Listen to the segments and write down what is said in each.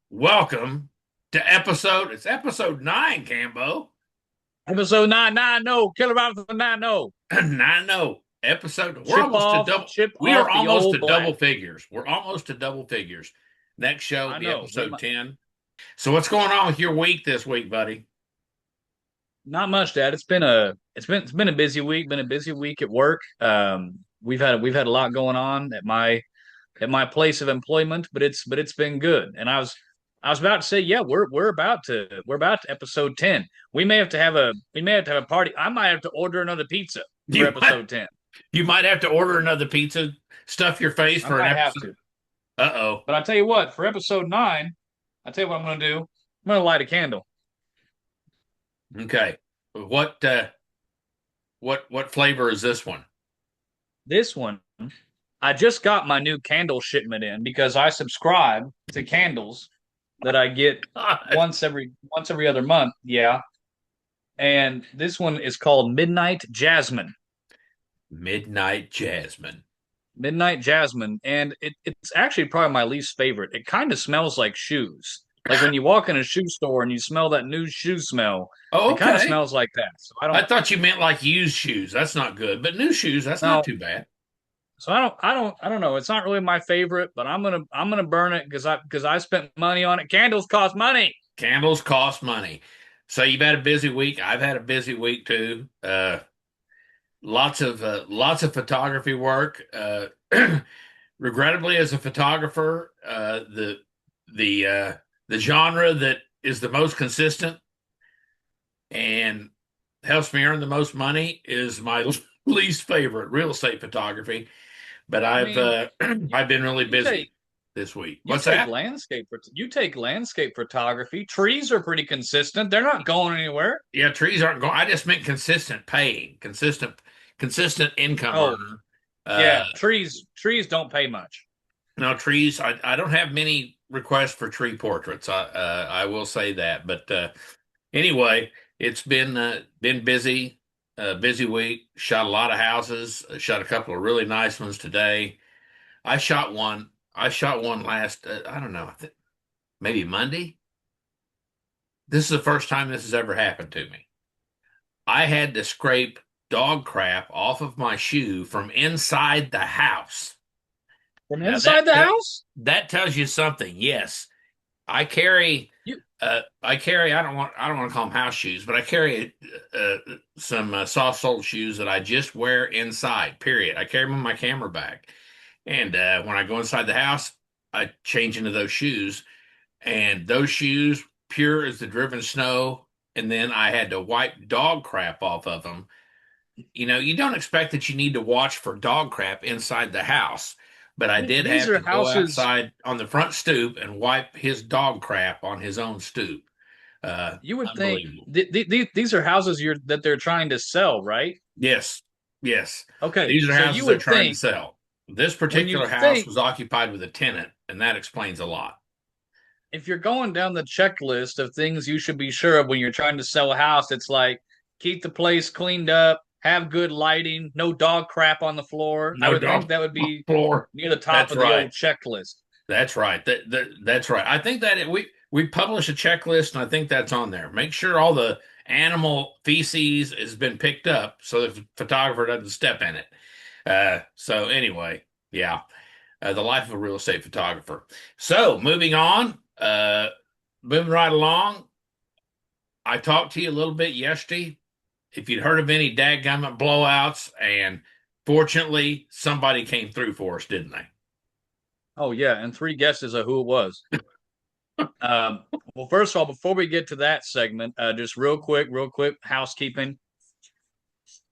Welcome to it's episode 9, Cambo. Episode 990, Killer Robinson 90. 9 episode. We're Chip almost to off, double. chip We are off the almost old to black. double figures. We're almost to double figures. Next show will I be know. episode 10. So what's going on with your week this week, buddy? Not much, Dad. It's been a busy week. Been a busy week at work. We've had a lot going on at my place of employment, but it's been good. And I was about to say, yeah, we're about to episode 10. We may have to have a party. I might have to order another pizza for episode 10. You might have to order another pizza, stuff your face for I an might episode. have to. Uh-oh. But I tell you what, for episode 9, I tell you what I'm going to do. I'm going to light a candle. Okay. What flavor is this one? This one, I just got my new candle shipment in because I subscribe to candles that I get once every other month. Yeah. And this one is called Midnight Jasmine. Midnight Jasmine. Midnight Jasmine. And it's actually probably my least favorite. It kind of smells like shoes. Like when you walk in a shoe store and you smell that new shoe smell. Oh, okay. It kind of smells like that. So I thought you meant like used shoes. That's not good. But new shoes, that's not too bad. So I don't know. It's not really my favorite, but I'm gonna burn it because I spent money on it. Candles cost money. Candles cost money. So you've had a busy week. I've had a busy week too. Lots of photography work. Regrettably, as a photographer, the genre that is the most consistent and helps me earn the most money is my least favorite, real estate photography. But I've been really busy this week. What's that? You take landscape photography. Trees are pretty consistent. They're not going anywhere. Yeah, trees aren't going. I just meant consistent paying, consistent income. Oh, yeah. Trees don't pay much. No, trees. I don't have many requests for tree portraits. I will say that. But anyway, it's been busy. Busy week. Shot a lot of houses. Shot a couple of really nice ones today. I shot one last. I don't know. Maybe Monday. This is the first time this has ever happened to me. I had to scrape dog crap off of my shoe from inside the house. From inside the house? That tells you something. Yes, I carry. I don't want to call them house shoes, but I carry some soft-soled shoes that I just wear inside. Period. I carry them in my camera bag, and when I go inside the house, I change into those shoes, and those shoes pure as the driven snow. And then I had to wipe dog crap off of them. You know, you don't expect that you need to watch for dog crap inside the house. But I did have to go outside on the front stoop and wipe his dog crap on his own stoop. You would think these are houses that they're trying to sell, right? Yes. Okay. These are houses they're trying to sell. This particular house was occupied with a tenant, and that explains a lot. If you're going down the checklist of things you should be sure of when you're trying to sell a house, it's like keep the place cleaned up, have good lighting, no dog crap on the floor. I would think that would be near the top of the old checklist. That's right. That's right. I think that we publish a checklist, and I think that's on there. Make sure all the animal feces has been picked up so the photographer doesn't step in it. So anyway, yeah, the life of a real estate photographer. So moving on, moving right along. I talked to you a little bit yesterday. If you'd heard of any Daggummit blowouts, and fortunately, somebody came through for us, didn't they? Oh, yeah, and 3 guesses of who it was. Well, first of all, before we get to that segment, just real quick, housekeeping.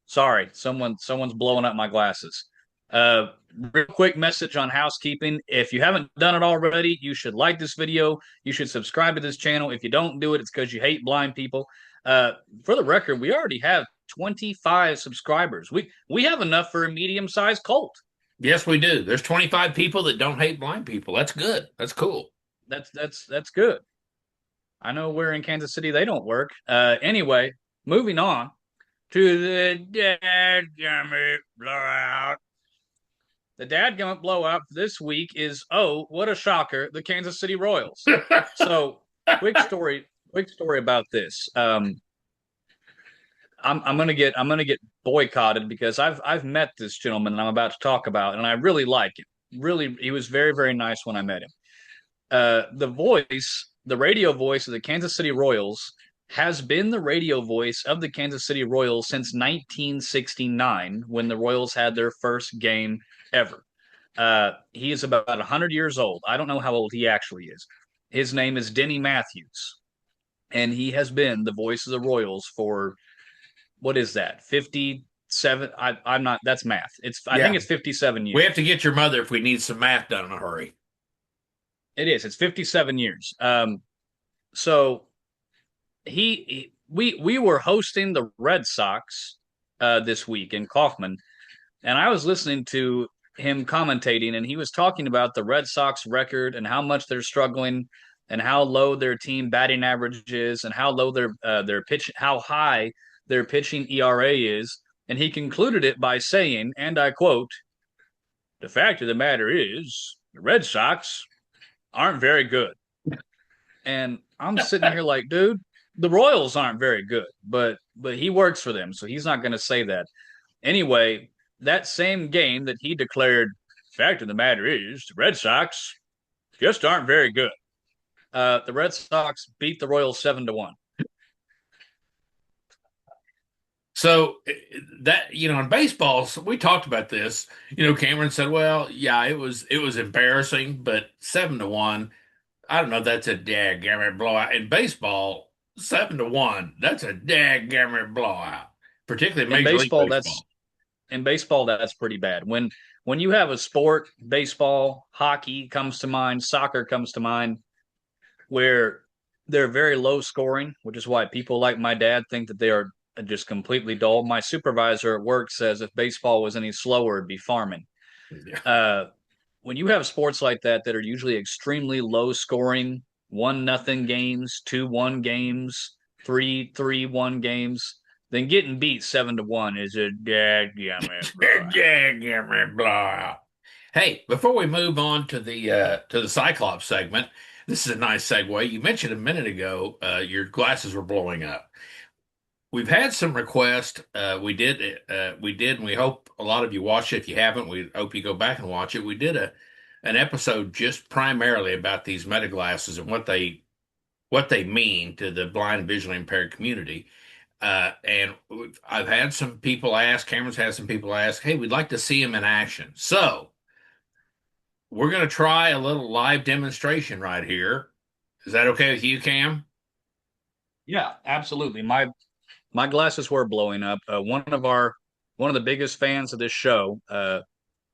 Sorry, someone's blowing up my glasses. Real quick message on housekeeping. If you haven't done it already, you should like this video. You should subscribe to this channel. If you don't do it, it's because you hate blind people. For the record, we already have 25 subscribers. We have enough for a medium-sized cult. Yes, we do. There's 25 people that don't hate blind people. That's good. That's cool. That's good. I know we're in Kansas City. They don't work. Anyway, moving on. to the Daggummit Blowout. The Daggummit Blowout this week is, oh, what a shocker, the Kansas City Royals. So, quick story about this. I'm gonna get boycotted because I've met this gentleman that I'm about to talk about, and I really like him. Really, he was very, very nice when I met him. The radio voice of the Kansas City Royals has been the radio voice of the Kansas City Royals since 1969 when the Royals had their first game ever. He is about 100 years old. I don't know how old he actually is. His name is Denny Matthews, and he has been the voice of the Royals for what is that? 57. I'm not, that's math. I think Yeah. it's 57 We years. have to get your mother if we need some math done in a hurry. It is. It's 57 years. So we were hosting the Red Sox this week in Kaufman, and I was listening to him commentating, and he was talking about the Red Sox record and how much they're struggling, and how low their team batting average is, and how low their pitch, how high their pitching ERA is, and he concluded it by saying, and I quote, "The fact of the matter is, the Red Sox aren't very good." And I'm sitting here like, dude, the Royals aren't very good, but he works for them, so he's not going to say that. Anyway, that same game that he declared, fact of the matter is, the Red Sox just aren't very good. The Red Sox beat the Royals 7-1. So that in baseball, we talked about this. Cameron said, "Well, yeah, it was embarrassing, but 7-1. I don't know. That's a dadgummit blowout in baseball. 7-1. That's a dadgummit blowout, particularly in In Major League baseball, Baseball." that's pretty bad. When you have a sport, baseball, hockey comes to mind, soccer comes to mind, where they're very low scoring, which is why people like my dad think that they are just completely dull. My supervisor at work says if baseball was any slower, it'd be farming. Yeah. Uh, when you have sports like that are usually extremely low scoring, 1-0 games, 2-1 games, 3-3-1 games, then getting beat 7-1 is a dadgummit blowout. Dadgummit blowout. Hey, before we move on to the Cyclops segment, this is a nice segue. You mentioned a minute ago your glasses were blowing up. We've had some requests. We did, and we hope a lot of you watch it. If you haven't, we hope you go back and watch it. We did an episode just primarily about these meta glasses and what they mean to the blind and visually impaired community. And I've had some people ask. Cameron's had some people ask, "Hey, we'd like to see them in action." So we're going to try a little live demonstration right here. Is that okay with you, Cam? Yeah, absolutely. My glasses were blowing up. One of the biggest fans of this show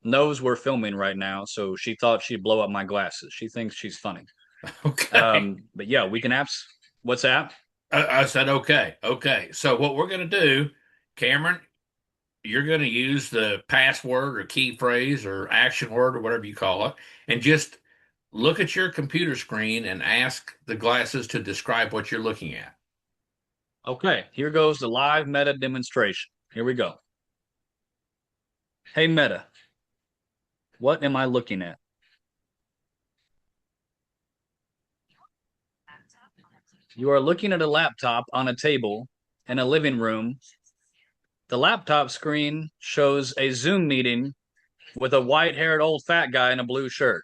knows we're filming right now, so she thought she'd blow up my glasses. She thinks she's funny. Okay. But yeah, we can apps. What's that? I said, okay. Okay. So what we're going to do, Cameron, you're going to use the password or key phrase or action word or whatever you call it, and just look at your computer screen and ask the glasses to describe what you're looking at. Okay, here goes the live meta demonstration. Here we go. Hey Meta, what am I looking at? You are looking at a laptop on a table in a living room. The laptop screen shows a Zoom meeting with a white-haired old fat guy in a blue shirt.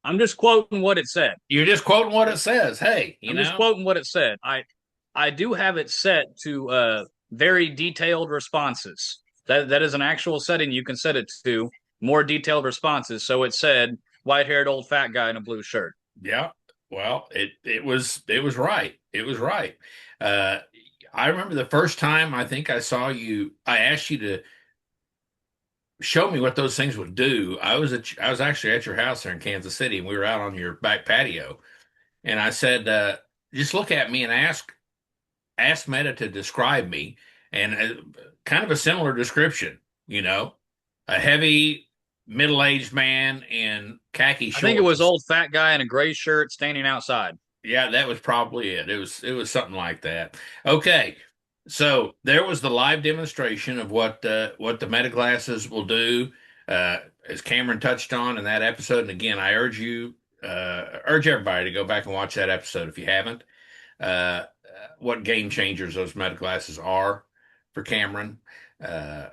I'm just quoting what it said. You're just quoting what it says. Hey, I'm just quoting what it said. I do have it set to very detailed responses. That is an actual setting you can set it to more detailed responses. So it said white-haired old fat guy in a blue shirt. Yeah. Well, it was right. It was right. Uh, I remember the first time I think I saw you. I asked you to show me what those things would do. I was actually at your house there in Kansas City, and we were out on your back patio. And I said, just look at me and ask Meta to describe me, and kind of a similar description. A heavy middle-aged man in khaki I shorts. think it was old fat guy in a gray shirt standing outside. Yeah, that was probably it. It was something like that. Okay. So there was the live demonstration of what the meta glasses will do, as Cameron touched on in that episode. And again, I urge everybody to go back and watch that episode if you haven't. What game changers those meta glasses are for Cameron. Uh,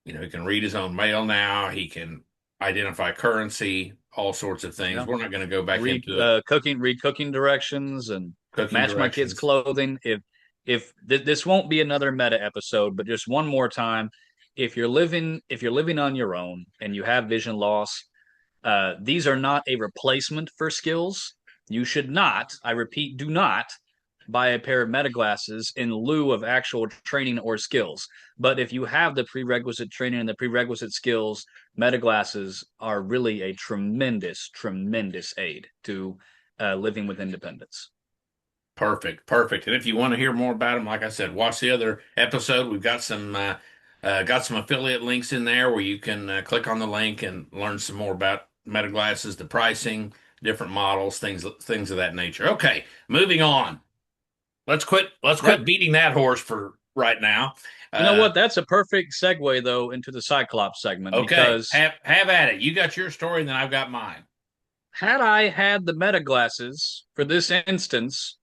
he can read his own mail now. He can identify currency, all sorts of things. Yeah. We're not going to go back read into it. read cooking directions and Cooking match my kids' directions. clothing. If this won't be another meta episode, but just one more time, if you're living on your own and you have vision loss, these are not a replacement for skills. You should not, I repeat, do not buy a pair of meta glasses in lieu of actual training or skills. But if you have the prerequisite training and the prerequisite skills, meta glasses are really a tremendous, tremendous aid to living with independence. Perfect, perfect. And if you want to hear more about them, like I said, watch the other episode. We've got some affiliate links in there where you can click on the link and learn some more about meta glasses, the pricing, different models, things of that nature. Okay, moving on. Let's That quit beating that horse for right now. You know Uh, what? That's a perfect segue though into the Cyclops segment okay, because have at it. You got your story, and then I've got mine. had I had the meta glasses for this instance,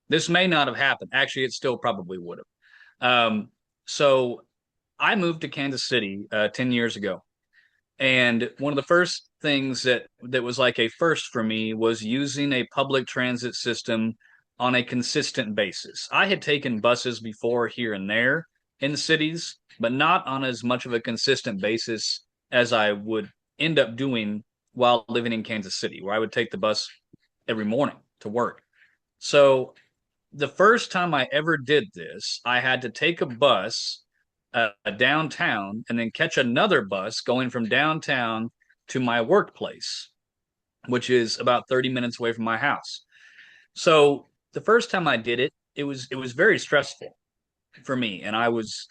this may not have happened. Actually, it still probably would have. So I moved to Kansas City 10 years ago. And one of the first things that was like a first for me was using a public transit system on a consistent basis. I had taken buses before here and there in cities, but not on as much of a consistent basis as I would end up doing while living in Kansas City, where I would take the bus every morning to work. So the first time I ever did this, I had to take a bus downtown and then catch another bus going from downtown to my workplace, which is about 30 minutes away from my house. So the first time I did it, it was very stressful for me, and I was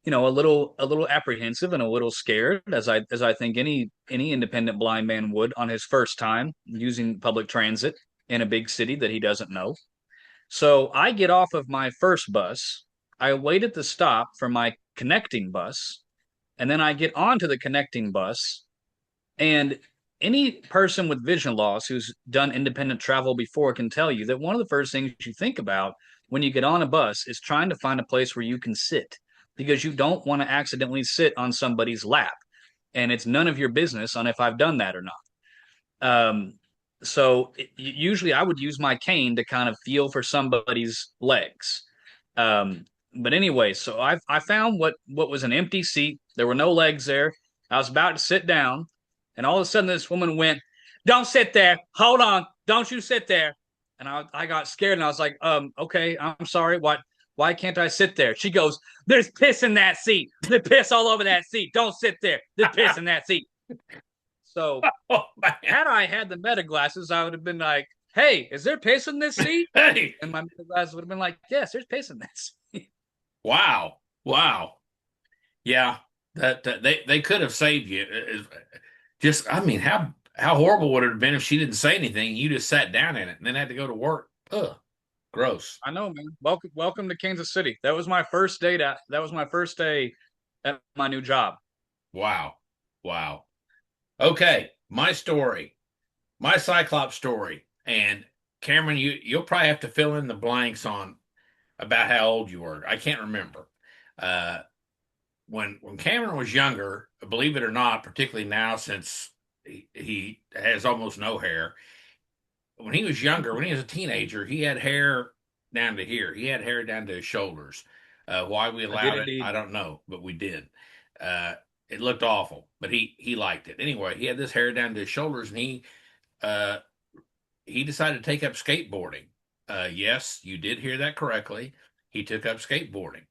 a little apprehensive and a little scared, as I think any independent blind man would on his first time using public transit in a big city that he doesn't know. So I get off of my first bus. I wait at the stop for my connecting bus, and then I get onto the connecting bus. And any person with vision loss who's done independent travel before can tell you that one of the first things you think about when you get on a bus is trying to find a place where you can sit because you don't want to accidentally sit on somebody's lap. And it's none of your business on if I've done that or not. Usually I would use my cane to kind of feel for somebody's legs. But anyway, so I found what was an empty seat. There were no legs there. I was about to sit down, and all of a sudden this woman went, "Don't sit there. Hold on. Don't you sit there." And I got scared and I was like, okay, I'm sorry. Why can't I sit there? She goes, "There's piss in that seat. There's piss all over that seat. Don't sit there. There's piss in that seat." So Oh man. had I had the meta glasses, I would have been like, "Hey, is there piss in this seat?" Hey. And my meta glasses would have been like, "Yes, there's piss in this." Wow. Wow. Yeah. That they could have saved you. Just, I mean, how horrible would it have been if she didn't say anything? You just sat down in it and then had to go to work. Ugh, gross. I know, man. Welcome to Kansas City. That was my first day. That was my first day at my new job. Wow. Wow. Okay, my story, my Cyclops story, and Cameron, you'll probably have to fill in the blanks on about how old you were. I can't remember. Uh, when Cameron was younger, believe it or not, particularly now since he has almost no hair. When he was younger, when he was a teenager, he had hair down to here. He had hair down to his shoulders. Why we I did allowed it, I indeed. don't know, but we did. Uh, it looked awful, but he liked it anyway. He had this hair down to his shoulders, and uh, he decided to take up skateboarding. Yes, you did hear that correctly. He took up skateboarding.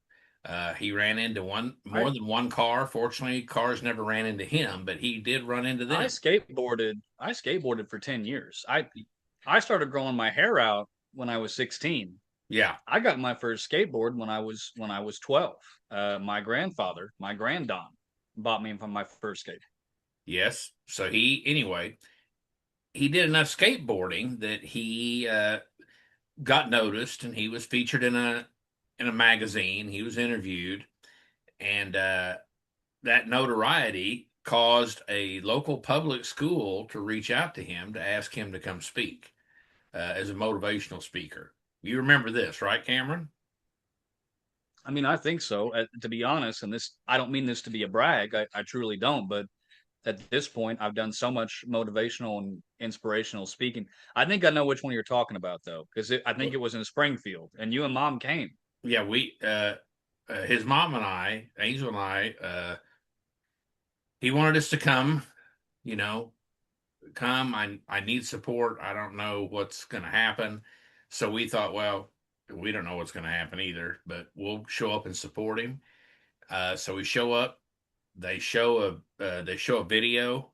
He ran into I more than one car. Fortunately, cars never ran into him, but he did run into I them. skateboarded. I skateboarded for 10 years. I started growing my hair out when I was 16. Yeah. I got my first skateboard when I was 12. My grandfather, my granddon, bought me my first skate. Yes. So he anyway, he did enough skateboarding that he got noticed, and he was featured in a magazine. He was interviewed, and that notoriety caused a local public school to reach out to him to ask him to come speak as a motivational speaker. You remember this, right, Cameron? I mean, I think so. To be honest, and this, I don't mean this to be a brag. I truly don't. But at this point, I've done so much motivational and inspirational speaking. I think I know which one you're talking about, though, because I think Well, it was in Springfield, and you and Mom came. yeah, his mom and I, Angel and I, he wanted us to come, you know, come. I need support. I don't know what's going to happen. So we thought, well, we don't know what's going to happen either, but we'll show up and support him. So we show up. They show a video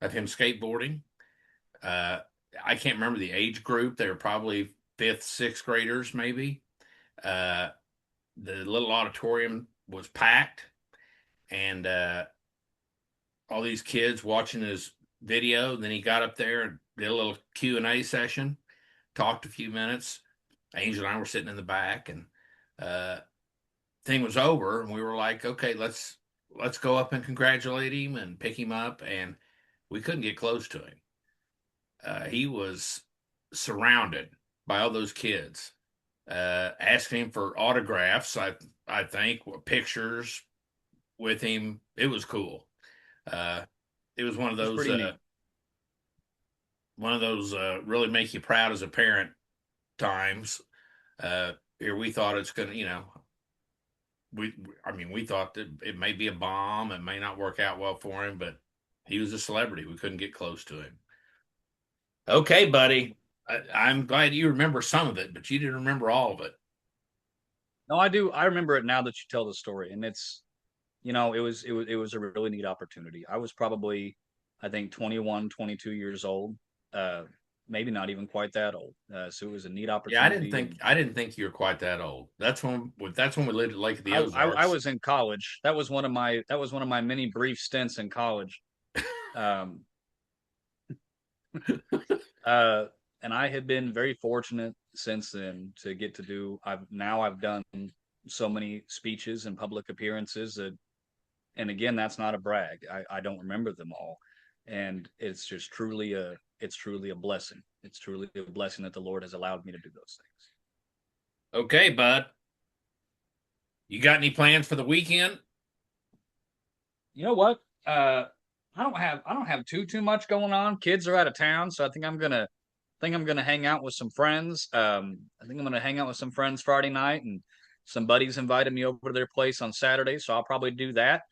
of him skateboarding. Uh, I can't remember the age group. They were probably fifth, sixth graders, maybe. Uh, the little auditorium was packed, and all these kids watching his video. Then he got up there and did a little Q&A session, talked a few minutes. Angel and I were sitting in the back, and uh, thing was over, and we were like, okay, let's go up and congratulate him and pick him up, and we couldn't get close to him. He was surrounded by all those kids, asking him for autographs. I think pictures with him. It was cool. Uh, it was It's pretty neat. one of those really make you proud as a parent times. Here we thought it's gonna, I mean, we thought that it may be a bomb, it may not work out well for him, but he was a celebrity. We couldn't get close to him. Okay, buddy. I'm glad you remember some of it, but you didn't remember all of it. No, I do. I remember it now that you tell the story, and it's, it was a really neat opportunity. I was probably, I think, 21, 22 years old, uh, maybe not even quite that old. So it was a neat Yeah, opportunity, and I didn't think you were quite that old. That's when we lived at Lake of the I Ozarks. was in college. That was one of my many brief stints in college. Um, uh, and I have been very fortunate since then to get to do. I've done so many speeches and public appearances that, and again, that's not a brag. I don't remember them all, and it's truly a blessing. It's truly a blessing that the Lord has allowed me to do those things. Okay, bud. You got any plans for the weekend? You know what? I don't have too much going on. Kids are out of town, so I think I'm gonna hang out with some friends. I think I'm gonna hang out with some friends Friday night, and some buddies invited me over to their place on Saturday, so I'll probably do that.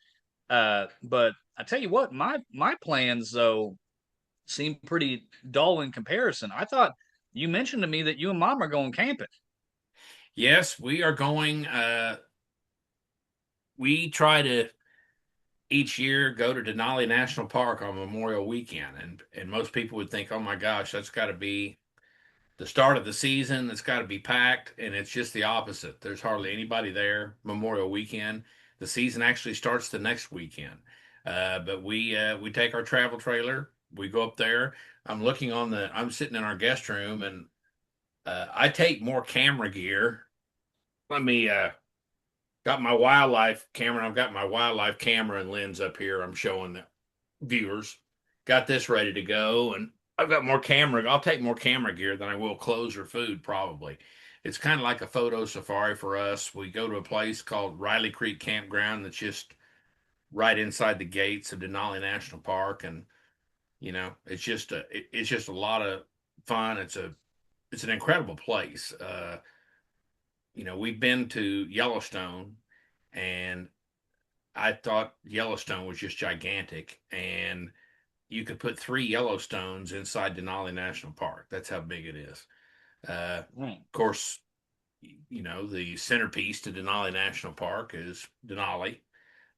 But I tell you what, my plans though seem pretty dull in comparison. I thought you mentioned to me that you and Mom are going camping. Yes, we are going. We try to each year go to Denali National Park on Memorial Weekend, and most people would think, oh my gosh, that's got to be the start of the season. It's got to be packed, and it's just the opposite. There's hardly anybody there Memorial Weekend. The season actually starts the next weekend. But we take our travel trailer, we go up there. I'm sitting in our guest room, and I take more camera gear. Let me got my wildlife camera. I've got my wildlife camera and lens up here. I'm showing the viewers. Got this ready to go, and I've got more camera. I'll take more camera gear than I will clothes or food, probably. It's kind of like a photo safari for us. We go to a place called Riley Creek Campground that's just right inside the gates of Denali National Park, and it's just a lot of fun. It's an incredible place. We've been to Yellowstone, and I thought Yellowstone was just gigantic, and you could put three Yellowstones inside Denali National Park. That's how big it is. Of course, the centerpiece to Denali National Park is Denali,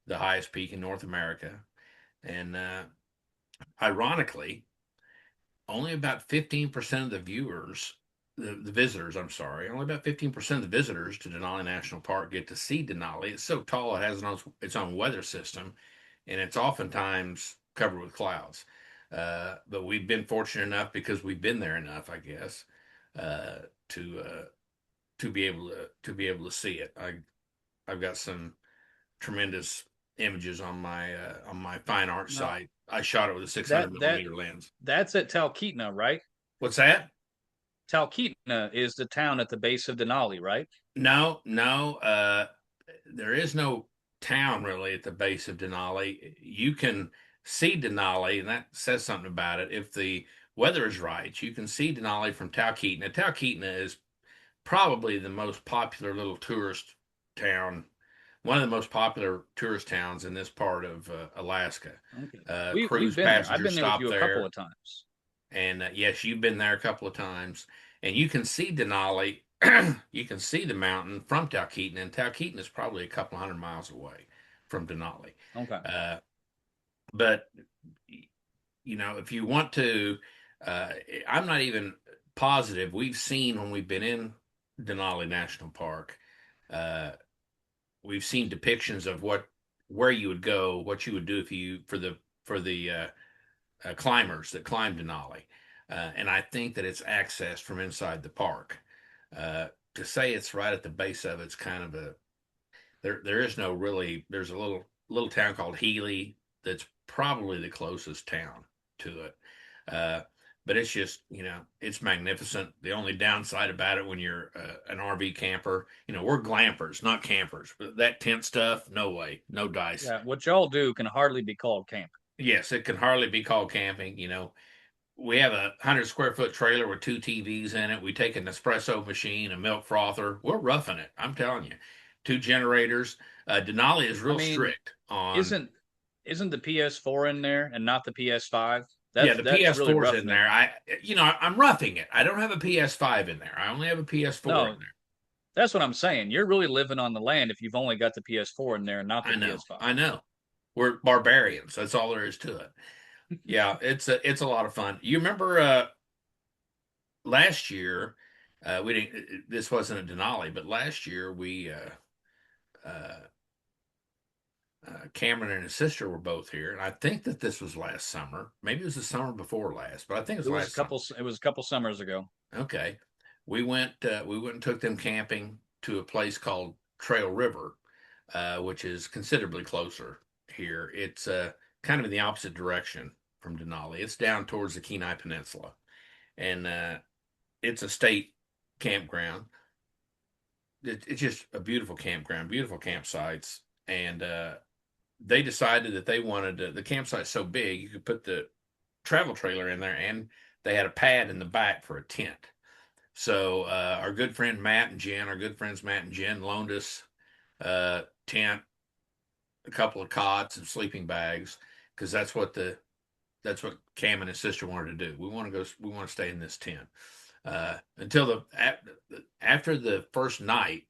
the highest peak in North America. And ironically, only about 15% of the viewers, the visitors, I'm sorry, only about 15% of the visitors to Denali National Park get to see Denali. It's so tall, it has its own weather system, and it's oftentimes covered with clouds. But we've been fortunate enough because we've been there enough, I guess. uh, to uh, to be able to see it. I've got some tremendous images on my fine art No, site. I shot it with a 600 that millimeter lens. that's at Talkeetna, right? What's that? Talkeetna is the town at the base of Denali, right? No, no. There is no town really at the base of Denali. You can see Denali, and that says something about it. If the weather is right, you can see Denali from Talkeetna. Talkeetna is probably the most popular little tourist town, one of the most popular tourist towns in this part of Alaska. Okay. We've Cruise been there. I've passengers been there with stop you a couple there, of times. and yes, you've been there a couple of times, and you can see Denali. You can see the mountain from Talkeetna, and Talkeetna is probably a couple hundred miles away from Denali. Okay. Uh, but if you want to, uh, I'm not even positive. We've seen when we've been in Denali National Park, uh, we've seen depictions of where you would go, what you would do if you for the climbers that climb Denali, and I think that it's accessed from inside the park. To say it's right at the base of it's kind of a there is no really. There's a little town called Healy that's probably the closest town to it. Uh, but it's just, it's magnificent. The only downside about it when you're an RV camper, we're glampers, not campers. But that tent stuff, no way, no dice. Yeah, what y'all do can hardly be called camping. Yes, it can hardly be called camping. We have a 100 square foot trailer with two TVs in it. We take an espresso machine, a milk frother. We're roughing it. I'm telling you. Two generators. Denali is I real mean, strict on. isn't isn't the PS4 in there and not the PS5? Yeah, That's the that's really PS4's in roughing it. there. I'm roughing it. I don't have a PS5 in there. I only have a PS4 in No, there. that's what I'm saying. You're really living on the land if you've only got the PS4 in there and not the I know. PS5. I know. We're barbarians. That's all there is to it. Yeah, it's a lot of fun. You remember last year, we didn't. This wasn't a Denali, but last year uh, Cameron and his sister were both here, and I think that this was last summer. Maybe it was the summer before last, but I think it was last summer. It was a couple summers ago. Okay, we went and took them camping to a place called Trail River, which is considerably closer here. It's kind of in the opposite direction from Denali. It's down towards the Kenai Peninsula, and it's a state campground. It's just a beautiful campground, beautiful campsites, and they decided that they wanted the campsite's so big you could put the travel trailer in there, and they had a pad in the back for a tent. So our good friends Matt and Jen, loaned us a tent, a couple of cots, and sleeping bags because that's what Cam and his sister wanted to do. We want to stay in this tent until after the first night.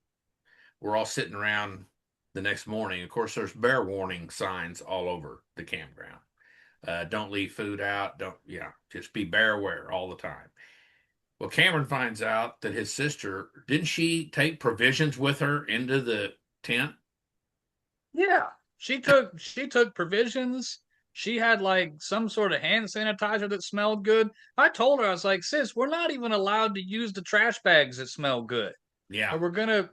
We're all sitting around the next morning. Of course, there's bear warning signs all over the campground. Don't leave food out. Don't, just be bear aware all the time. Well, Cameron finds out that his sister, didn't she take provisions with her into the tent? Yeah. She took provisions. She had like some sort of hand sanitizer that smelled good. I told her, I was like, sis, we're not even allowed to use the trash bags that smell good. Yeah. Or we're gonna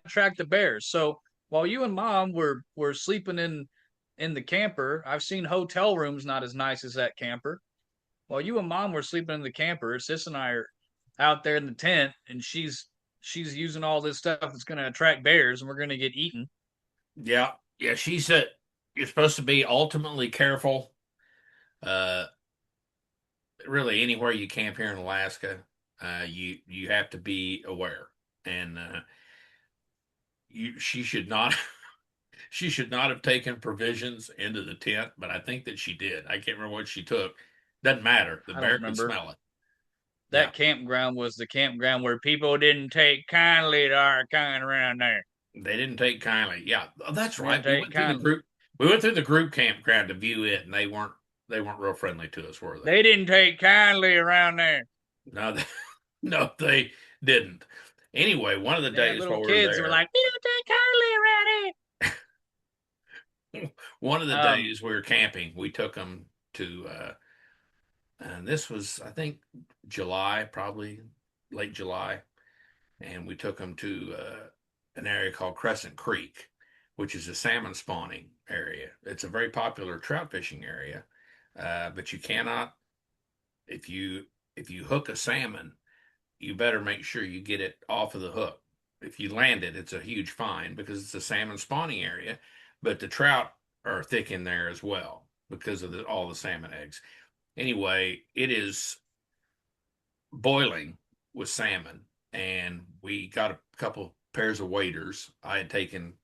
attract the bears. So while you and mom were sleeping in the camper, I've seen hotel rooms not as nice as that camper. While you and mom were sleeping in the camper, sis and I are out there in the tent, and she's using all this stuff that's gonna attract bears, and we're gonna get eaten. Yeah. Yeah. She said you're supposed to be ultimately careful. Uh, really, anywhere you camp here in Alaska, you have to be aware. And she should not she should not have taken provisions into the tent, but I think that she did. I can't remember what she took. Doesn't matter. The I don't bear could remember. smell it. Yeah, That campground was the campground where people didn't take kindly to our kind around there. they didn't take kindly. Yeah, oh, that's They didn't right. We take went through the kindly. group. We went through the group campground to view it, and they weren't real friendly to us, were they? They didn't take kindly around there. No, no, they didn't. Anyway, one of the They had days little while we were kids who were there, like, "We don't take kindly around one of the here." days we were camping, we took them to, and this was, I think, July, probably. late July, and we took them to an area called Crescent Creek, which is a salmon spawning area. It's a very popular trout fishing area, but you cannot if you hook a salmon, you better make sure you get it off of the hook. If you land it, it's a huge fine because it's a salmon spawning area, but the trout are thick in there as well because of all the salmon eggs. Anyway, it is boiling with salmon, and we got a couple pairs of waders. I had taken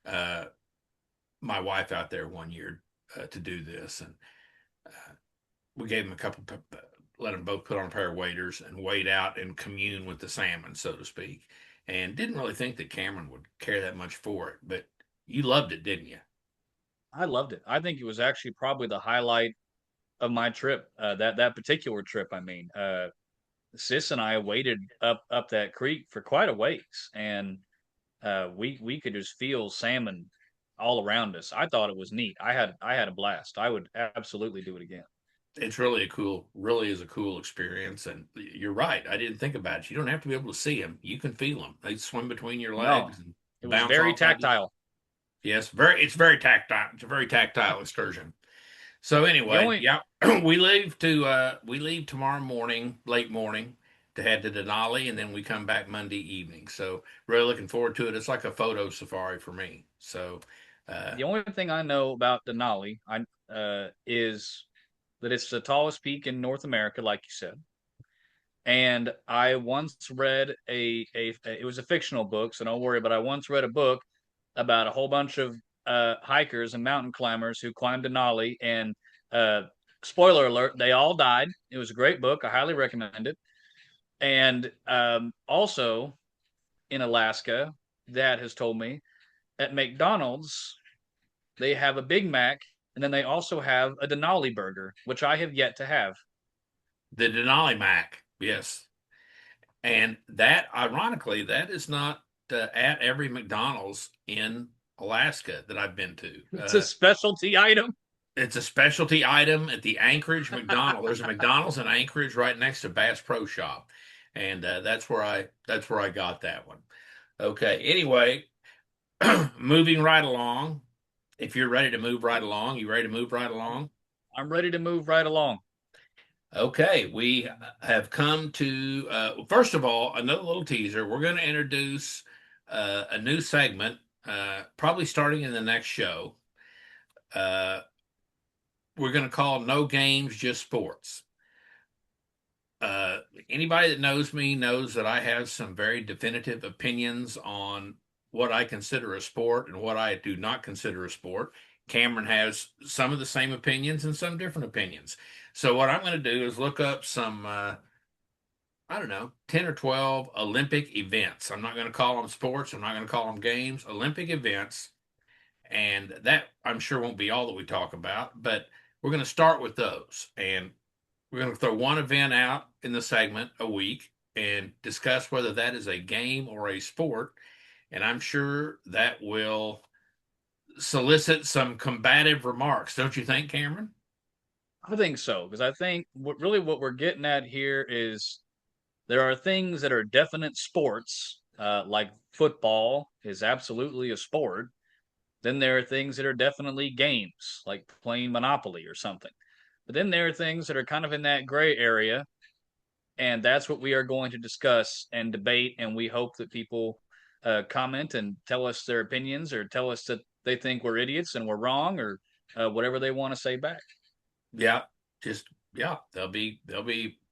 uh, my wife out there one year to do this, and we gave them a couple, let them both put on a pair of waders and wade out and commune with the salmon, so to speak. And didn't really think that Cameron would care that much for it, but you loved it, didn't you? I loved it. I think it was actually probably the highlight of my trip. That particular trip, I mean, Sis and I waded up that creek for quite a ways, and we could just feel salmon all around us. I thought it was neat. I had a blast. I would absolutely do it again. It's really really is a cool experience. And you're right. I didn't think about it. You don't have to be able to see them. You can feel them. They swim between your legs No, and it was bounce very off of you. tactile. Yes, it's very tactile. It's a very tactile excursion. So The anyway, only yeah, we leave tomorrow morning, late morning, to head to Denali, and then we come back Monday evening. So really looking forward to it. It's like a photo safari for me. So uh, the only thing I know about Denali is that it's the tallest peak in North America, like you said. And I once read it was a fictional book, so don't worry. But I once read a book about a whole bunch of hikers and mountain climbers who climbed Denali, and uh, spoiler alert, they all died. It was a great book. I highly recommend it. And also in Alaska, Dad has told me at McDonald's they have a Big Mac, and then they also have a Denali burger, which I have yet to have. the Denali Mac, yes, and that ironically that is not at every McDonald's in Alaska that I've been to. It's a specialty item. It's a specialty item at the Anchorage McDonald's. There's a McDonald's in Anchorage right next to Bass Pro Shop, and that's where I got that one. Okay. Anyway, moving right along. If you're ready to move right along, you ready to move right along? I'm ready to move right along. Okay, we have come to first of all another little teaser. We're going to introduce a new segment, probably starting in the next show. Uh, we're going to call "No Games, Just Sports." Uh, Anybody that knows me knows that I have some very definitive opinions on what I consider a sport and what I do not consider a sport. Cameron has some of the same opinions and some different opinions. So what I'm going to do is look up some, I don't know, 10 or 12 Olympic events. I'm not going to call them sports. I'm not going to call them games, Olympic events. And that I'm sure won't be all that we talk about, but we're going to start with those. And we're going to throw one event out in the segment a week and discuss whether that is a game or a sport. And I'm sure that will solicit some combative remarks. Don't you think, Cameron? I think so, because I think what we're getting at here is there are things that are definite sports, like football is absolutely a sport. Then there are things that are definitely games, like playing Monopoly or something. But then there are things that are kind of in that gray area, and that's what we are going to discuss and debate. And we hope that people comment and tell us their opinions, or tell us that they think we're idiots and we're wrong, or whatever they want to say back. Yeah, just yeah, they'll be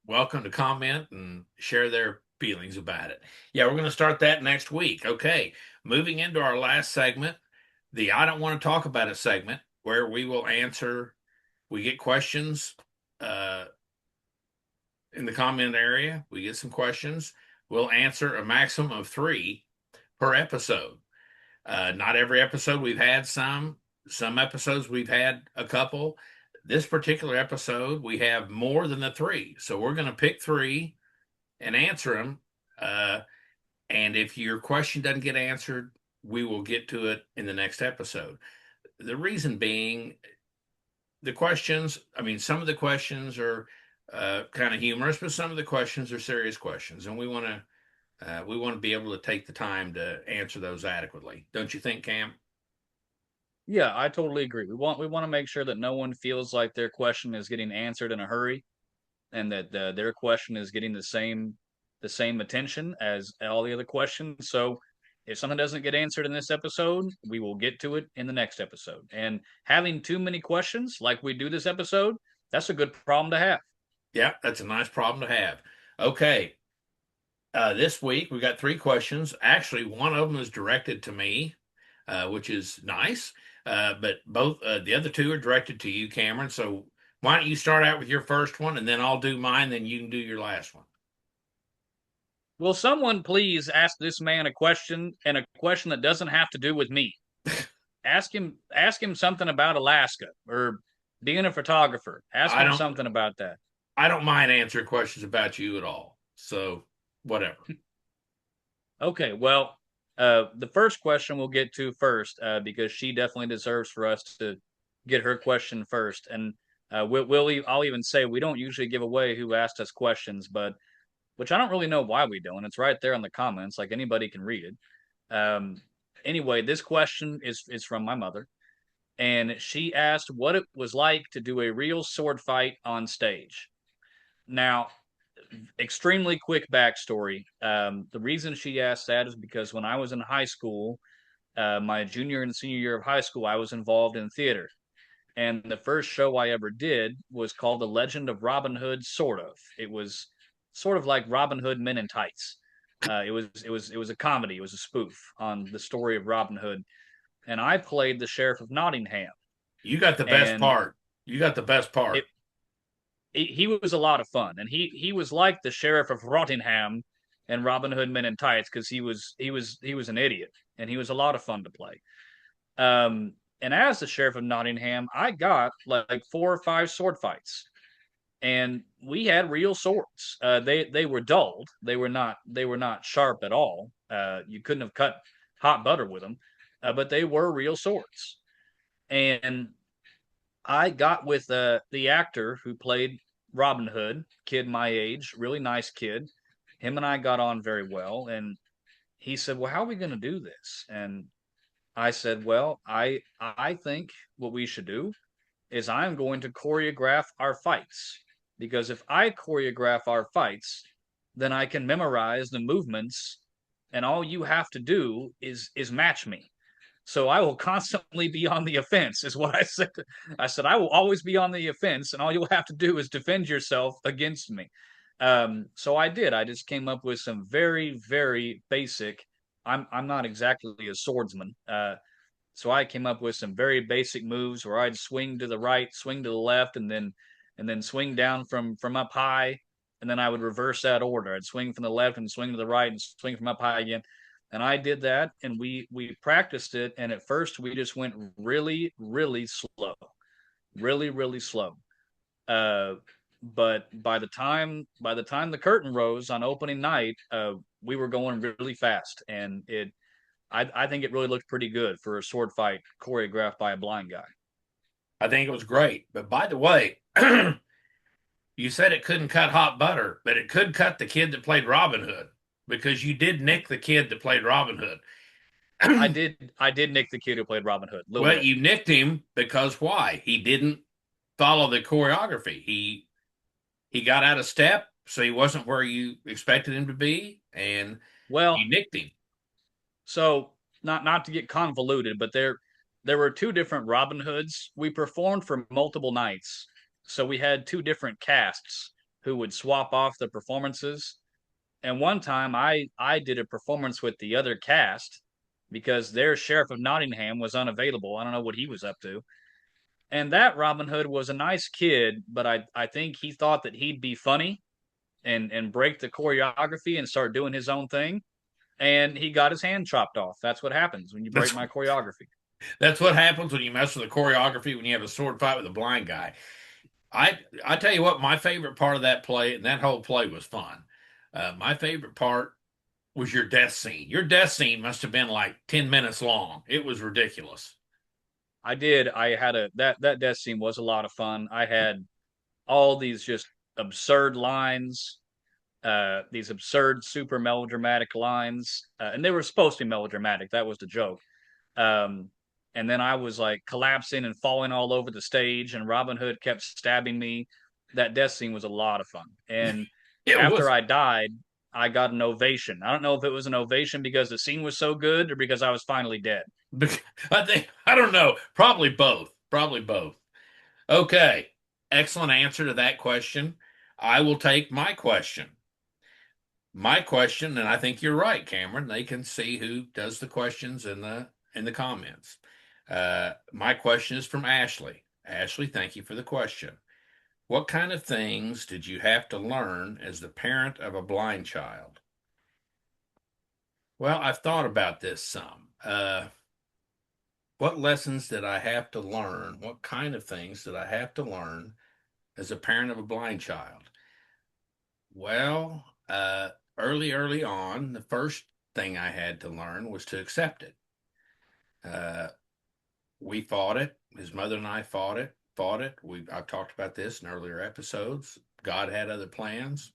welcome to comment and share their feelings about it. Yeah, we're going to start that next week. Okay, moving into our last segment, the I don't want to talk about it segment, where we will answer. We get questions uh, in the comment area. We get some questions. We'll answer a maximum of three per episode. Not every episode we've had some. Some episodes we've had a couple. This particular episode, we have more than the three. So we're going to pick three and answer them. And if your question doesn't get answered, we will get to it in the next episode. The reason being, the questions, I mean, some of the questions are kind of humorous, but some of the questions are serious questions, and we want to be able to take the time to answer those adequately. Don't you think, Cam? Yeah, I totally agree. We want to make sure that no one feels like their question is getting answered in a hurry, and that their question is getting the same attention as all the other questions. So if something doesn't get answered in this episode, we will get to it in the next episode. And having too many questions, like we do this episode, that's a good problem to have. Yeah, that's a nice problem to have. Okay, this week we got three questions. Actually, one of them is directed to me, which is nice. But both the other two are directed to you, Cameron. So why don't you start out with your first one, and then I'll do mine, then you can do your last one. Will someone please ask this man a question, and a question that doesn't have to do with me? Ask him something about Alaska or being a photographer. Ask I him don't something about that. I don't mind answering questions about you at all. So whatever. Okay, well, the first question we'll get to first, because she definitely deserves for us to get her question first. And I'll even say we don't usually give away who asked us questions, but which I don't really know why we don't. It's right there in the comments, like anybody can read it. Anyway, this question is from my mother, and she asked what it was like to do a real sword fight on stage. Now, extremely quick backstory. The reason she asked that is because when I was in high school, my junior and senior year of high school, I was involved in theater. And the first show I ever did was called The Legend of Robin Hood, sort of. It was sort of like Robin Hood Men in Tights. It was a comedy. It was a spoof on the story of Robin Hood, and I played the Sheriff of Nottingham. You got the best And part. You got the best it part. he was a lot of fun, and he was like the Sheriff of Rottingham and Robin Hood Men in Tights because he was an idiot, and he was a lot of fun to play. And as the Sheriff of Nottingham, I got like 4 or 5 sword fights, and we had real swords. They were dulled. They were not sharp at all. You couldn't have cut hot butter with them, but they were real swords. And I got with the actor who played Robin Hood, kid my age, really nice kid. Him and I got on very well, and he said, "Well, how are we going to do this?" And I said, "Well, I think what we should do is I'm going to choreograph our fights, because if I choreograph our fights, then I can memorize the movements, and all you have to do is match me. So I will constantly be on the offense," is what I said. I said, "I will always be on the offense, and all you'll have to do is defend yourself against me." So I did. I just came up with some very, very basic. I'm not exactly a swordsman, so I came up with some very basic moves where I'd swing to the right, swing to the left, and then swing down from up high, and then I would reverse that order. I'd swing from the left and swing to the right and swing from up high again. And I did that, and we practiced it. And at first, we just went really, really slow, really, really slow. Uh, but by the time the curtain rose on opening night, we were going really fast, and I think it really looked pretty good for a sword fight choreographed by a blind guy. I think it was great. But by the way, you said it couldn't cut hot butter, but it could cut the kid that played Robin Hood because you did nick the kid that played Robin Hood. I did nick the kid who played Robin Hood a little Well, bit. you nicked him because why? He didn't follow the choreography. He got out of step, so he wasn't where you expected him to be, and Well, you nicked him. so not to get convoluted, but there were two different Robin Hoods. We performed for multiple nights, so we had two different casts who would swap off the performances. And one time, I did a performance with the other cast because their Sheriff of Nottingham was unavailable. I don't know what he was up to. And that Robin Hood was a nice kid, but I think he thought that he'd be funny and break the choreography and start doing his own thing. And he got his hand chopped off. That's what happens when you break That's my choreography. that's what happens when you mess with the choreography when you have a sword fight with a blind guy. I tell you what, my favorite part of that play, and that whole play was fun. My favorite part was your death scene. Your death scene must have been like 10 minutes long. It was ridiculous. I did. I had that death scene was a lot of fun. I had all these just absurd lines, these absurd, super melodramatic lines, and they were supposed to be melodramatic. That was the joke. Um, and then I was like collapsing and falling all over the stage, and Robin Hood kept stabbing me. That death scene was a lot of fun. And It after was. I died, I got an ovation. I don't know if it was an ovation because the scene was so good or because I was finally dead. I don't know. Probably both. Probably both. Okay. Excellent answer to that question. I will take my question. My question, and I think you're right, Cameron. They can see who does the questions in the comments. My question is from Ashley. Ashley, thank you for the question. What kind of things did you have to learn as the parent of a blind child? Well, I've thought about this some. What lessons did I have to learn? What kind of things did I have to learn as a parent of a blind child? Well, early on, the first thing I had to learn was to accept it. Uh, we fought it. His mother and I fought it. I've talked about this in earlier episodes. God had other plans.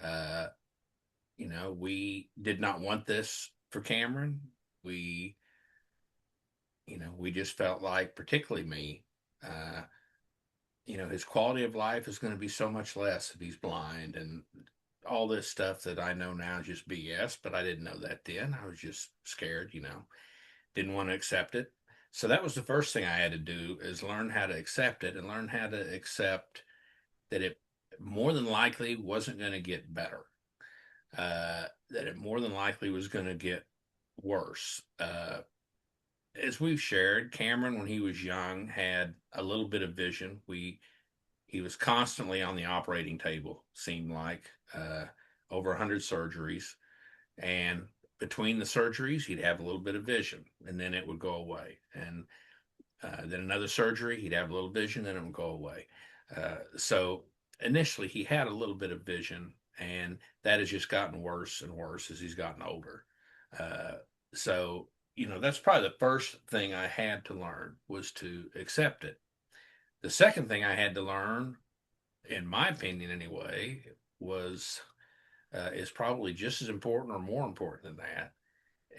Uh, we did not want this for Cameron. We, we just felt like, particularly me, uh, his quality of life is going to be so much less if he's blind and all this stuff that I know now is just BS, but I didn't know that then. I was just scared, didn't want to accept it. So that was the first thing I had to do is learn how to accept it and learn how to accept that it more than likely wasn't going to get better. That it more than likely was going to get worse. As we've shared, Cameron, when he was young, had a little bit of vision. He was constantly on the operating table, seemed like over 100 surgeries. And between the surgeries, he'd have a little bit of vision and then it would go away. And then another surgery, he'd have a little vision, then it would go away. So initially, he had a little bit of vision, and that has just gotten worse and worse as he's gotten older. Uh, so, that's probably the first thing I had to learn was to accept it. The second thing I had to learn, in my opinion anyway, was is probably just as important or more important than that,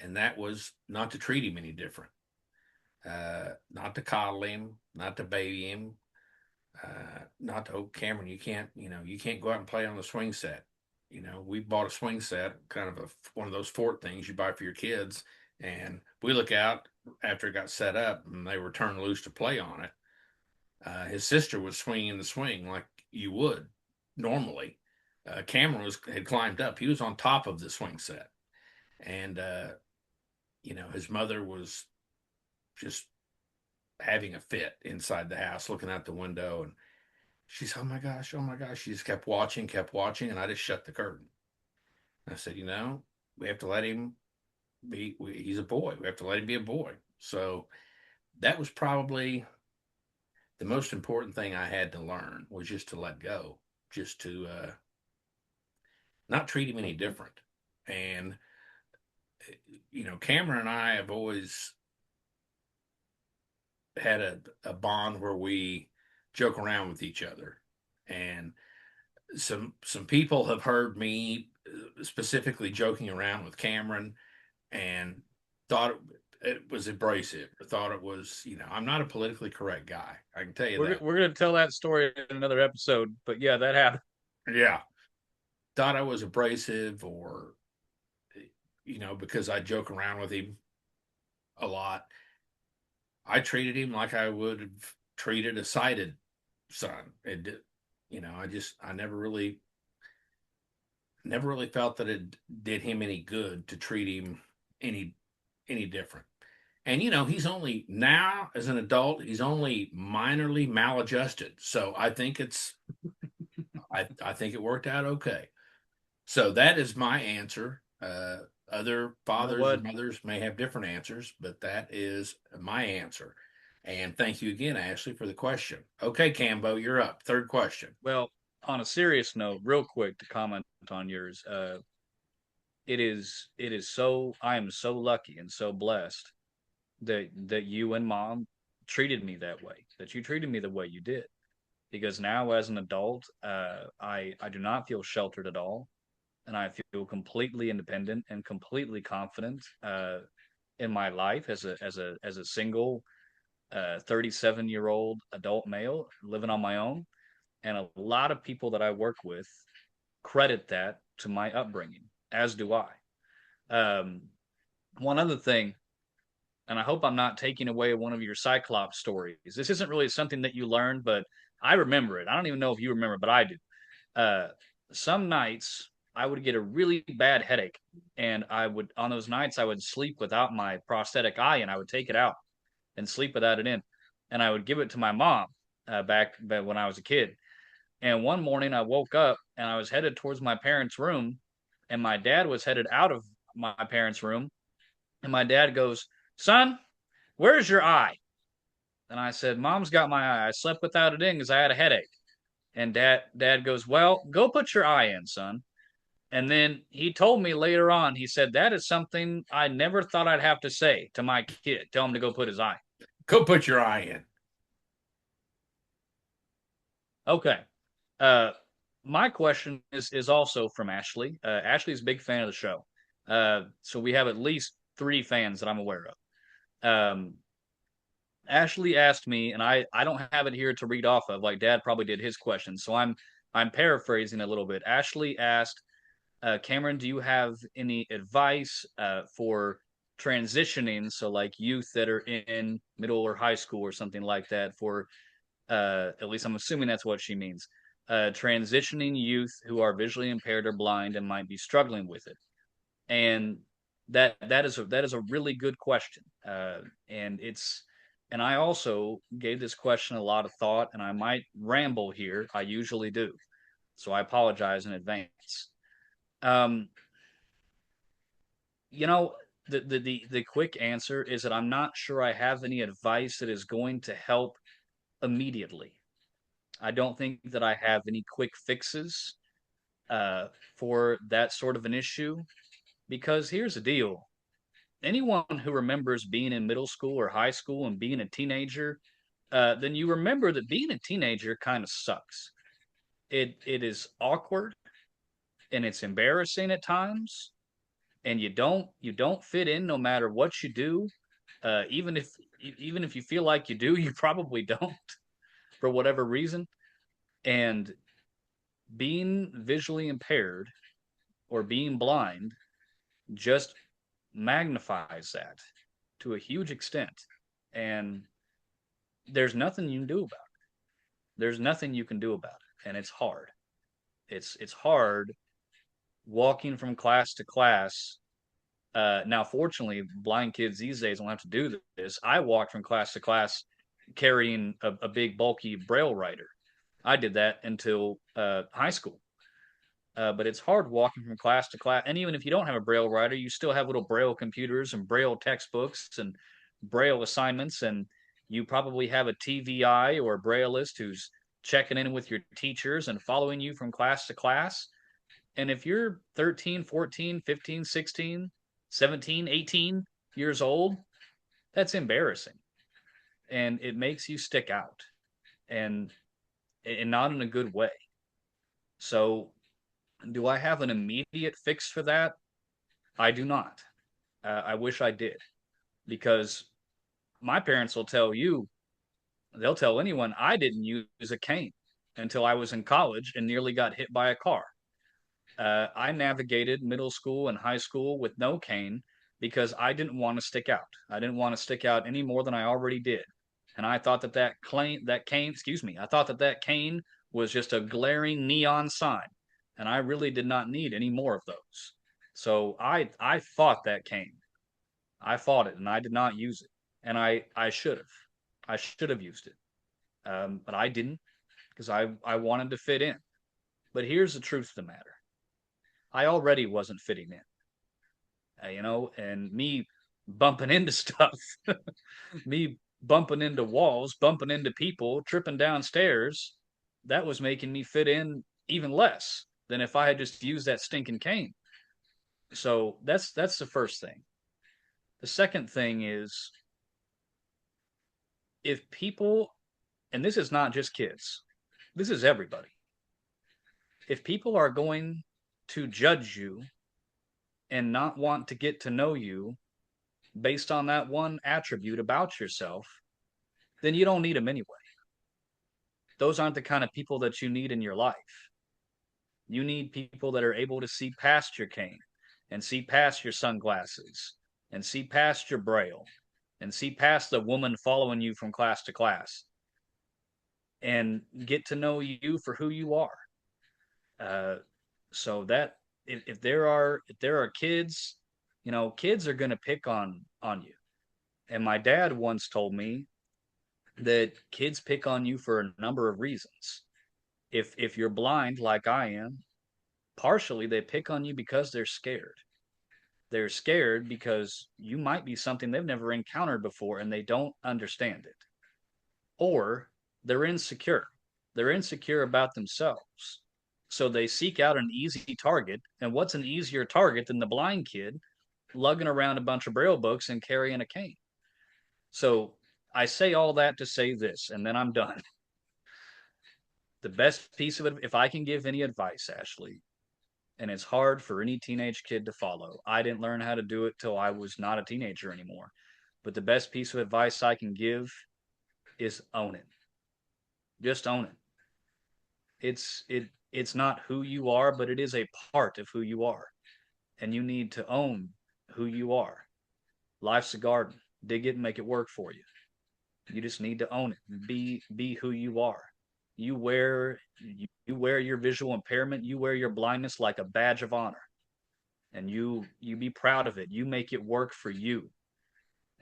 and that was not to treat him any different, not to coddle him, not to baby him, not to oh Cameron, you can't go out and play on the swing set. We bought a swing set, kind of one of those fort things you buy for your kids, and we look out after it got set up and they were turned loose to play on it. His sister was swinging the swing like you would normally. Cameron had climbed up. He was on top of the swing set, and his mother was just having a fit inside the house, looking out the window, and she's, oh my gosh, oh my gosh. She just kept watching, and I just shut the curtain. And I said, we have to let him be. He's a boy. We have to let him be a boy. So that was probably the most important thing I had to learn was just to let go, just to not treat him any different. And Cameron and I have always had a bond where we joke around with each other. And some people have heard me specifically joking around with Cameron and thought it was abrasive or thought it was, I'm not a politically correct guy. I can tell you We're that. we're gonna tell that story in another episode, but yeah, that happened. Yeah. Thought I was abrasive or, because I joke around with him a lot. I treated him like I would have treated a sighted son. It did, I never really felt that it did him any good to treat him any any different. And he's only now as an adult, he's only minorly maladjusted. So I think it worked out okay. So that is my answer. Other You know fathers or what? mothers may have different answers, but that is my answer. And thank you again, Ashley, for the question. Okay, Cambo, you're up. Third question. Well, on a serious note, real quick to comment on yours, it is so I am so lucky and so blessed that you and mom treated me that way, that you treated me the way you did. because now as an adult, I do not feel sheltered at all, and I feel completely independent and completely confident in my life as a single 37-year-old adult male living on my own. And a lot of people that I work with credit that to my upbringing, as do I. Um, One other thing, and I hope I'm not taking away one of your Cyclops stories. This isn't really something that you learned, but I remember it. I don't even know if you remember, but I do. Uh, some nights I would get a really bad headache, and on those nights, I would sleep without my prosthetic eye, and I would take it out and sleep without it in, and I would give it to my mom back when I was a kid. And one morning, I woke up and I was headed towards my parents' room, and my dad was headed out of my parents' room, and my dad goes, "Son, where's your eye?" And I said, "Mom's got my eye. I slept without it in because I had a headache." And dad goes, "Well, go put your eye in, son." And then he told me later on, he said, "That is something I never thought I'd have to say to my kid. Tell him to go put his eye." Go put your eye in. Okay. Uh, my question is also from Ashley. Ashley's a big fan of the show. So we have at least three fans that I'm aware of. Ashley asked me, and I don't have it here to read off of, like Dad probably did his question. So I'm paraphrasing a little bit. Ashley asked, Cameron, do you have any advice for transitioning? So like youth that are in middle or high school or something like that. For at least I'm assuming that's what she means. Transitioning youth who are visually impaired or blind and might be struggling with it. And that is a really good question. And it's and I also gave this question a lot of thought, and I might ramble here. I usually do, so I apologize in advance. Um, you know, the quick answer is that I'm not sure I have any advice that is going to help immediately. I don't think that I have any quick fixes uh, for that sort of an issue, because here's the deal: anyone who remembers being in middle school or high school and being a teenager, then you remember that being a teenager kind of sucks. It is awkward and it's embarrassing at times, and you don't fit in no matter what you do. Even if you feel like you do, you probably don't for whatever reason. And being visually impaired or being blind just magnifies that to a huge extent. And there's nothing you can do about it. There's nothing you can do about it. And it's hard. It's hard walking from class to class. Now, fortunately, blind kids these days don't have to do this. I walked from class to class carrying a big, bulky braille writer. I did that until high school. But it's hard walking from class to class. And even if you don't have a braille writer, you still have little braille computers and braille textbooks and braille assignments. And you probably have a TVI or a brailleist who's checking in with your teachers and following you from class to class. And if you're 13, 14, 15, 16, 17, 18 years old, that's embarrassing. And it makes you stick out, and not in a good way. So, do I have an immediate fix for that? I do not. I wish I did, because my parents will tell you, they'll tell anyone, I didn't use a cane until I was in college and nearly got hit by a car. I navigated middle school and high school with no cane because I didn't want to stick out. I didn't want to stick out any more than I already did. And I thought I thought that cane was just a glaring neon sign, and I really did not need any more of those. So I fought that cane. I fought it, and I did not use it. And I should have. I should have used it. But I didn't, because I wanted to fit in. But here's the truth of the matter: I already wasn't fitting in, and me bumping into stuff, me bumping into walls, bumping into people, tripping downstairs, that was making me fit in even less than if I had just used that stinking cane. So that's the first thing. The second thing is, if people, and this is not just kids, this is everybody. If people are going to judge you and not want to get to know you based on that one attribute about yourself, then you don't need them anyway. Those aren't the kind of people that you need in your life. You need people that are able to see past your cane and see past your sunglasses and see past your braille and see past the woman following you from class to class and get to know you for who you are. Uh, so that if there are kids, kids are going to pick on you. And my dad once told me that kids pick on you for a number of reasons. If you're blind like I am, partially they pick on you because they're scared. They're scared because you might be something they've never encountered before and they don't understand it. Or they're insecure. They're insecure about themselves. So they seek out an easy target. And what's an easier target than the blind kid lugging around a bunch of braille books and carrying a cane? So I say all that to say this, and then I'm done. The best piece of it, if I can give any advice, Ashley, and it's hard for any teenage kid to follow. I didn't learn how to do it till I was not a teenager anymore. But the best piece of advice I can give is own it. Just own it. It's not who you are, but it is a part of who you are. And you need to own who you are. Life's a garden. Dig it and make it work for you. You just need to own it. Be who you are. You wear your visual impairment, you wear your blindness like a badge of honor. And you be proud of it. You make it work for you.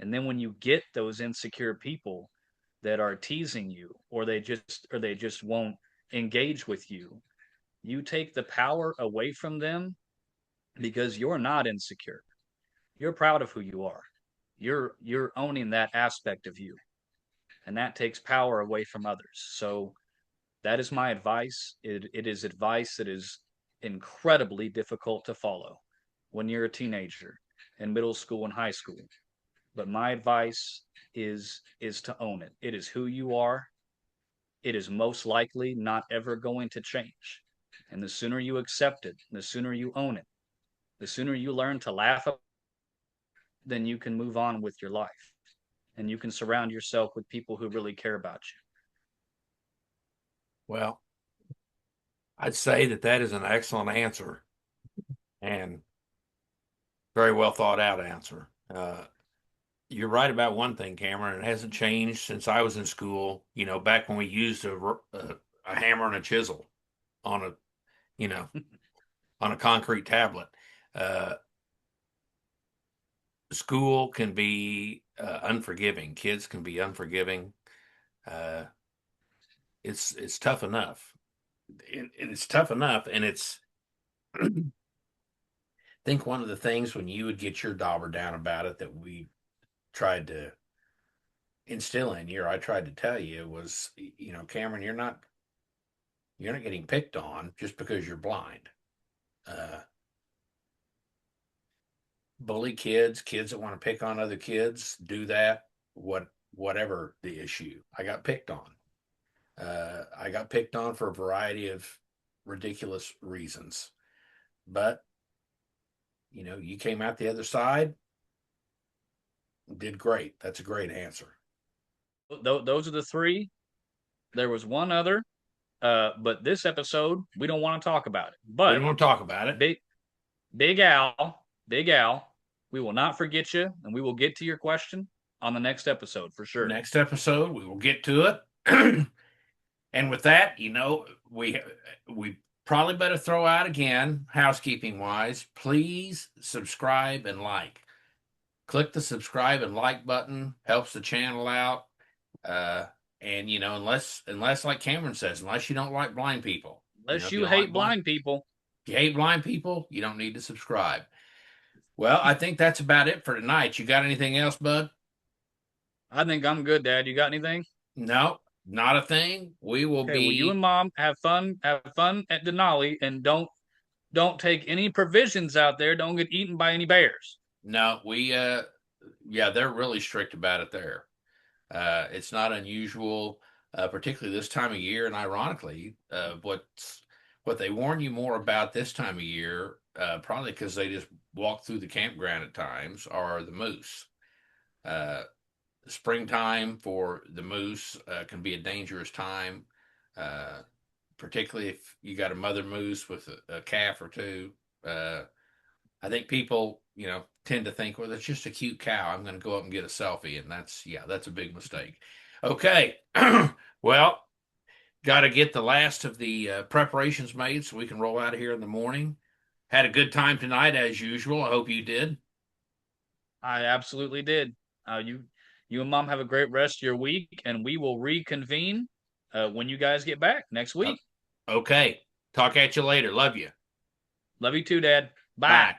And then when you get those insecure people that are teasing you or they just won't engage with you, you take the power away from them because you're not insecure. You're proud of who you are. You're owning that aspect of you. And that takes power away from others. So that is my advice. It is advice that is incredibly difficult to follow when you're a teenager in middle school and high school. But my advice is to own it. It is who you are. It is most likely not ever going to change. And the sooner you accept it, the sooner you own it, the sooner you learn to laugh, then you can move on with your life. And you can surround yourself with people who really care about you. Well, I'd say that is an excellent answer and very well thought out answer. You're right about one thing, Cameron. It hasn't changed since I was in school. Back when we used a hammer and a chisel on a, you know, on a concrete tablet. Uh, School can be unforgiving. Kids can be unforgiving. Uh, it's tough enough. It's tough enough, and it's. I think one of the things when you would get your dauber down about it that we tried to instill in you, or I tried to tell you, was, Cameron, you're not getting picked on just because you're blind. Uh, Bully kids that want to pick on other kids, do that. Whatever the issue, I got picked on. I got picked on for a variety of ridiculous reasons, but you came out the other side, did great. That's a great answer. Those are the three. There was one other, but this episode we don't want to talk about it. We But don't want to talk about it. Big Al, we will not forget you, and we will get to your question on the next episode for sure. Next episode, we will get to it. And with that, we probably better throw out again, housekeeping wise, please subscribe and like. Click the subscribe and like button, helps the channel out. And unless like Cameron says, unless you don't like blind people. Unless you hate blind people. If you hate blind people, you don't need to subscribe. Well, I think that's about it for tonight. You got anything else, bud? I think I'm good, Dad. You got anything? No, not a thing. We will be. Well, you and Mom have fun at Denali, and don't take any provisions out there. Don't get eaten by any bears. No, yeah, they're really strict about it there. It's not unusual. particularly this time of year. And ironically, what they warn you more about this time of year, probably because they just walk through the campground at times, are the moose. Uh, Springtime for the moose can be a dangerous time, uh, particularly if you got a mother moose with a calf or two. Uh, I think people, tend to think, well, that's just a cute cow. I'm going to go up and get a selfie, and that's a big mistake. Okay, well, got to get the last of the preparations made so we can roll out of here in the morning. Had a good time tonight as usual. I hope you did. I absolutely did. You and Mom have a great rest of your week, and we will reconvene when you guys get back next Uh, week. Okay, talk at you later. Love you. Love you too, Dad. Bye. Bye.